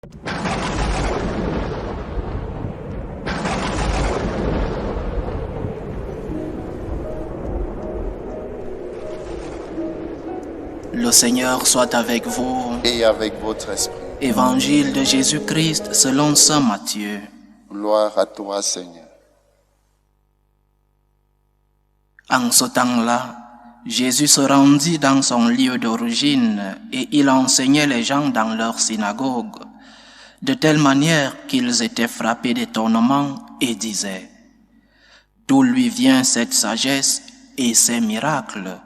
Le Seigneur soit avec vous. Et avec votre esprit. Évangile de Jésus-Christ selon saint Matthieu. Gloire à toi, Seigneur. En ce temps-là, Jésus se rendit dans son lieu d'origine et il enseignait les gens dans leur synagogue, de telle manière qu'ils étaient frappés d'étonnement et disaient: d'où lui vient cette sagesse et ces miracles?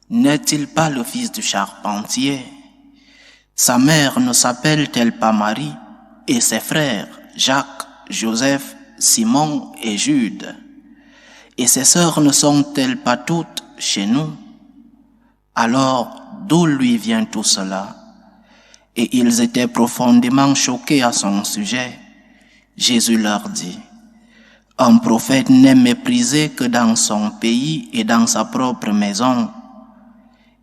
N'est-il pas le fils du charpentier? Sa mère ne s'appelle-t-elle pas Marie, et ses frères Jacques, Joseph, Simon et Jude? Et ses sœurs ne sont-elles pas toutes chez nous? Alors, d'où lui vient tout cela? Et ils étaient profondément choqués à son sujet. Jésus leur dit: un prophète n'est méprisé que dans son pays et dans sa propre maison.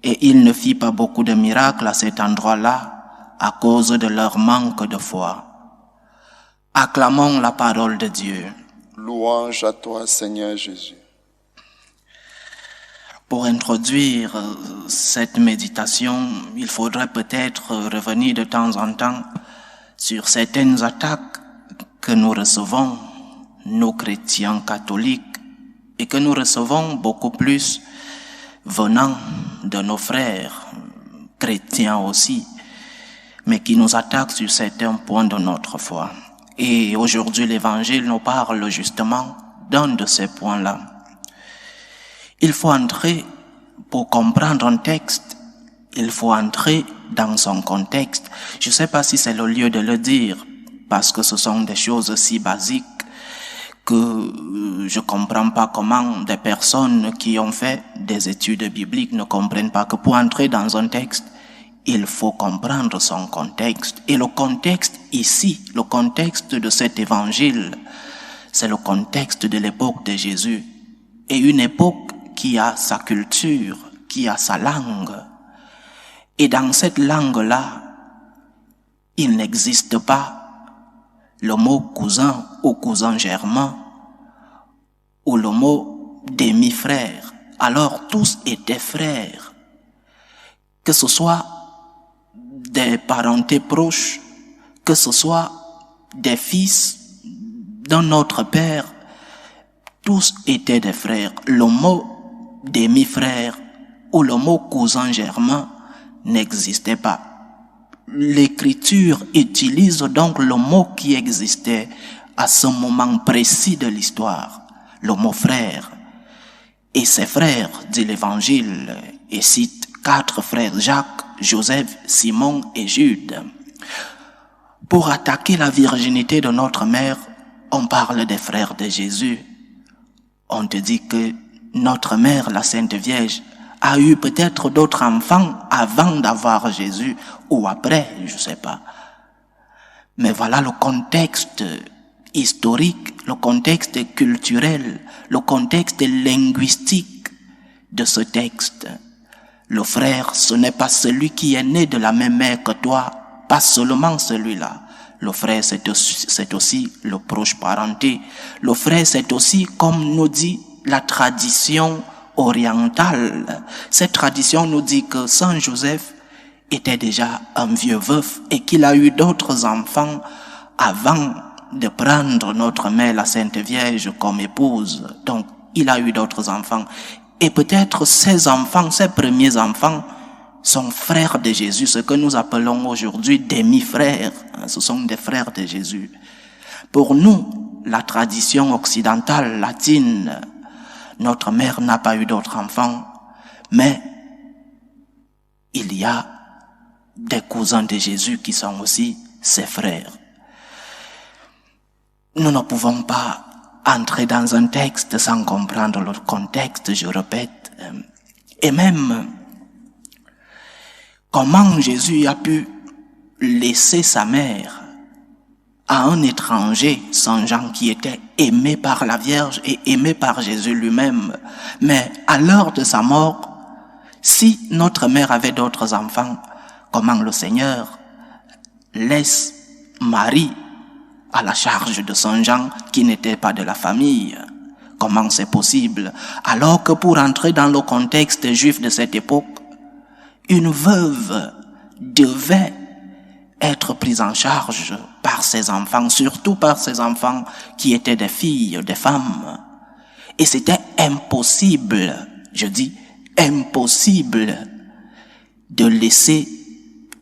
Et il ne fit pas beaucoup de miracles à cet endroit-là à cause de leur manque de foi. Acclamons la parole de Dieu. Louange à toi, Seigneur Jésus. Pour introduire cette méditation, il faudrait peut-être revenir de temps en temps sur certaines attaques que nous recevons, nous chrétiens catholiques, et que nous recevons beaucoup plus venant de nos frères chrétiens aussi, mais qui nous attaquent sur certains points de notre foi. Et aujourd'hui, l'Évangile nous parle justement d'un de ces points-là. Il faut entrer, pour comprendre un texte, il faut entrer dans son contexte. Je ne sais pas si c'est le lieu de le dire, parce que ce sont des choses si basiques que je comprends pas comment des personnes qui ont fait des études bibliques ne comprennent pas que pour entrer dans un texte, il faut comprendre son contexte. Et le contexte ici, le contexte de cet évangile, c'est le contexte de l'époque de Jésus. Et une époque qui a sa culture, qui a sa langue. Et dans cette langue-là, il n'existe pas le mot cousin ou cousin germain, ou le mot demi-frère. Alors tous étaient frères. Que ce soit des parentés proches, que ce soit des fils d'un autre père, tous étaient des frères. Le mot demi-frère ou le mot cousin germain n'existait pas. L'Écriture utilise donc le mot qui existait à ce moment précis de l'histoire, le mot frère. Et ses frères, dit l'Évangile, et cite 4 frères, Jacques, Joseph, Simon et Jude. Pour attaquer la virginité de notre mère, on parle des frères de Jésus. On te dit que notre mère, la Sainte Vierge, a eu peut-être d'autres enfants avant d'avoir Jésus ou après, je ne sais pas. Mais voilà le contexte historique, le contexte culturel, le contexte linguistique de ce texte. Le frère, ce n'est pas celui qui est né de la même mère que toi, pas seulement celui-là. Le frère, c'est aussi le proche parenté. Le frère, c'est aussi, comme nous dit la tradition orientale. Cette tradition nous dit que Saint Joseph était déjà un vieux veuf et qu'il a eu d'autres enfants avant de prendre notre mère, la Sainte Vierge, comme épouse. Donc, il a eu d'autres enfants. Et peut-être ces enfants, ces premiers enfants, sont frères de Jésus, ce que nous appelons aujourd'hui demi-frères. Ce sont des frères de Jésus. Pour nous, la tradition occidentale, latine, notre mère n'a pas eu d'autres enfants, mais il y a des cousins de Jésus qui sont aussi ses frères. Nous ne pouvons pas entrer dans un texte sans comprendre le contexte, je répète. Et même, comment Jésus a pu laisser sa mère à un étranger, Saint Jean, qui était aimé par la Vierge et aimé par Jésus lui-même. Mais à l'heure de sa mort, si notre mère avait d'autres enfants, comment le Seigneur laisse mari à la charge de son genre qui n'était pas de la famille. Comment c'est possible? Alors que pour entrer dans le contexte juif de cette époque, une veuve devait être prise en charge par ses enfants, surtout par ses enfants qui étaient des filles, des femmes. Et c'était impossible, je dis impossible, de laisser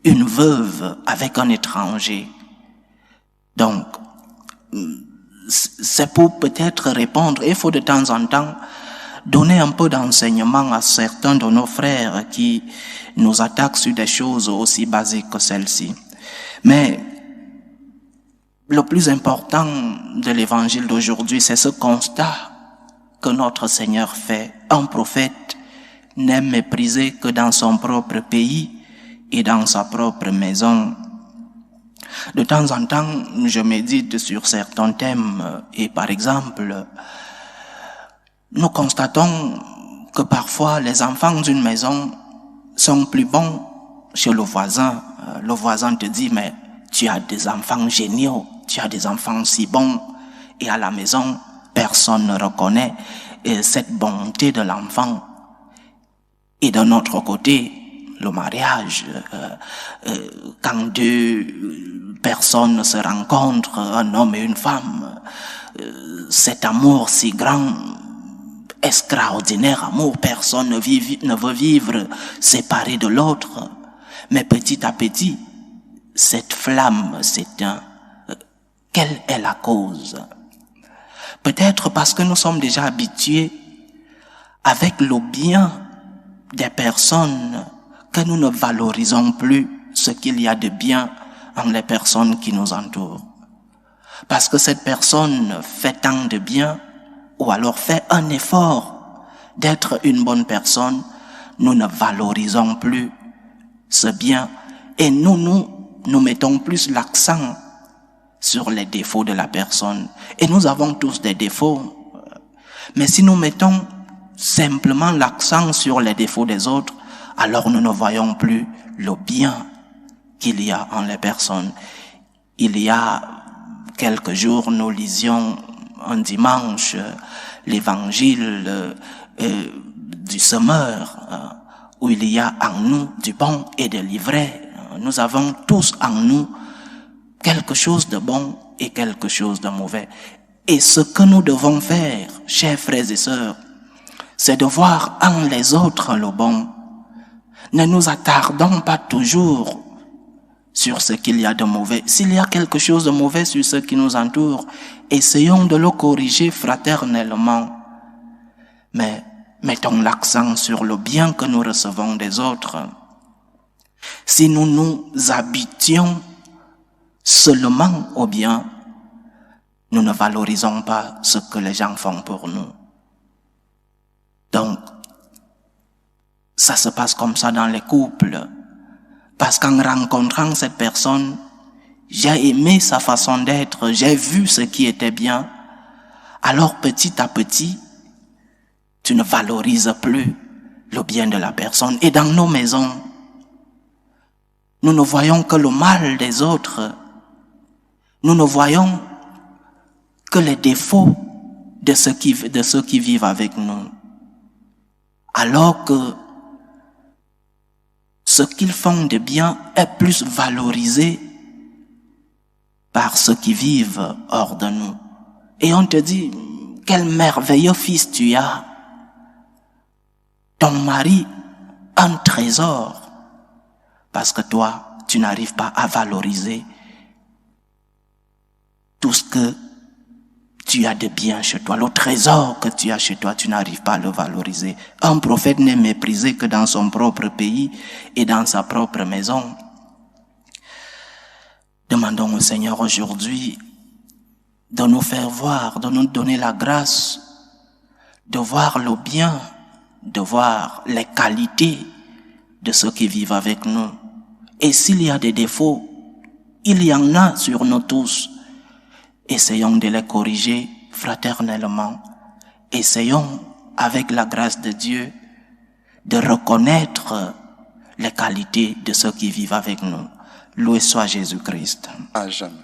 une veuve avec un étranger. Donc, c'est pour peut-être répondre, il faut de temps en temps donner un peu d'enseignement à certains de nos frères qui nous attaquent sur des choses aussi basiques que celles-ci. Mais le plus important de l'évangile d'aujourd'hui, c'est ce constat que notre Seigneur fait. Un prophète n'est méprisé que dans son propre pays et dans sa propre maison. De temps en temps, je médite sur certains thèmes et par exemple, nous constatons que parfois les enfants d'une maison sont plus bons chez le voisin. Le voisin te dit, mais tu as des enfants géniaux, tu as des enfants si bons. Et à la maison, personne ne reconnaît cette bonté de l'enfant. Et d'un autre côté, le mariage, quand deux personnes se rencontrent, un homme et une femme, cet amour si grand, extraordinaire amour, personne ne veut vivre séparé de l'autre. Mais petit à petit, cette flamme s'éteint. Quelle est la cause? Peut-être parce que nous sommes déjà habitués avec le bien des personnes que nous ne valorisons plus ce qu'il y a de bien en les personnes qui nous entourent. Parce que cette personne fait tant de bien ou alors fait un effort d'être une bonne personne, nous ne valorisons plus ce bien et nous mettons plus l'accent sur les défauts de la personne. Et nous avons tous des défauts. Mais si nous mettons simplement l'accent sur les défauts des autres, alors nous ne voyons plus le bien qu'il y a en les personnes. Il y a quelques jours, nous lisions un dimanche l'évangile du semeur, où il y a en nous du bon et de l'ivraie. Nous avons tous en nous quelque chose de bon et quelque chose de mauvais. Et ce que nous devons faire, chers frères et sœurs, c'est de voir en les autres le bon. Ne nous attardons pas toujours sur ce qu'il y a de mauvais. S'il y a quelque chose de mauvais sur ce qui nous entoure, essayons de le corriger fraternellement. Mais mettons l'accent sur le bien que nous recevons des autres. Si nous nous habitions seulement au bien, nous ne valorisons pas ce que les gens font pour nous. Donc, ça se passe comme ça dans les couples. Parce qu'en rencontrant cette personne, j'ai aimé sa façon d'être, j'ai vu ce qui était bien. Alors petit à petit, tu ne valorises plus le bien de la personne. Et dans nos maisons, nous ne voyons que le mal des autres. Nous ne voyons que les défauts de ceux qui vivent avec nous. Alors que ce qu'ils font de bien est plus valorisé par ceux qui vivent hors de nous. Et on te dit, quel merveilleux fils tu as. Ton mari, un trésor. Parce que toi, tu n'arrives pas à valoriser tout ce que tu as de bien chez toi. Le trésor que tu as chez toi, tu n'arrives pas à le valoriser. Un prophète n'est méprisé que dans son propre pays et dans sa propre maison. Demandons au Seigneur aujourd'hui de nous faire voir, de nous donner la grâce, de voir le bien, de voir les qualités de ceux qui vivent avec nous. Et s'il y a des défauts, il y en a sur nous tous. Essayons de les corriger fraternellement. Essayons, avec la grâce de Dieu, de reconnaître les qualités de ceux qui vivent avec nous. Loué soit Jésus-Christ. À jamais.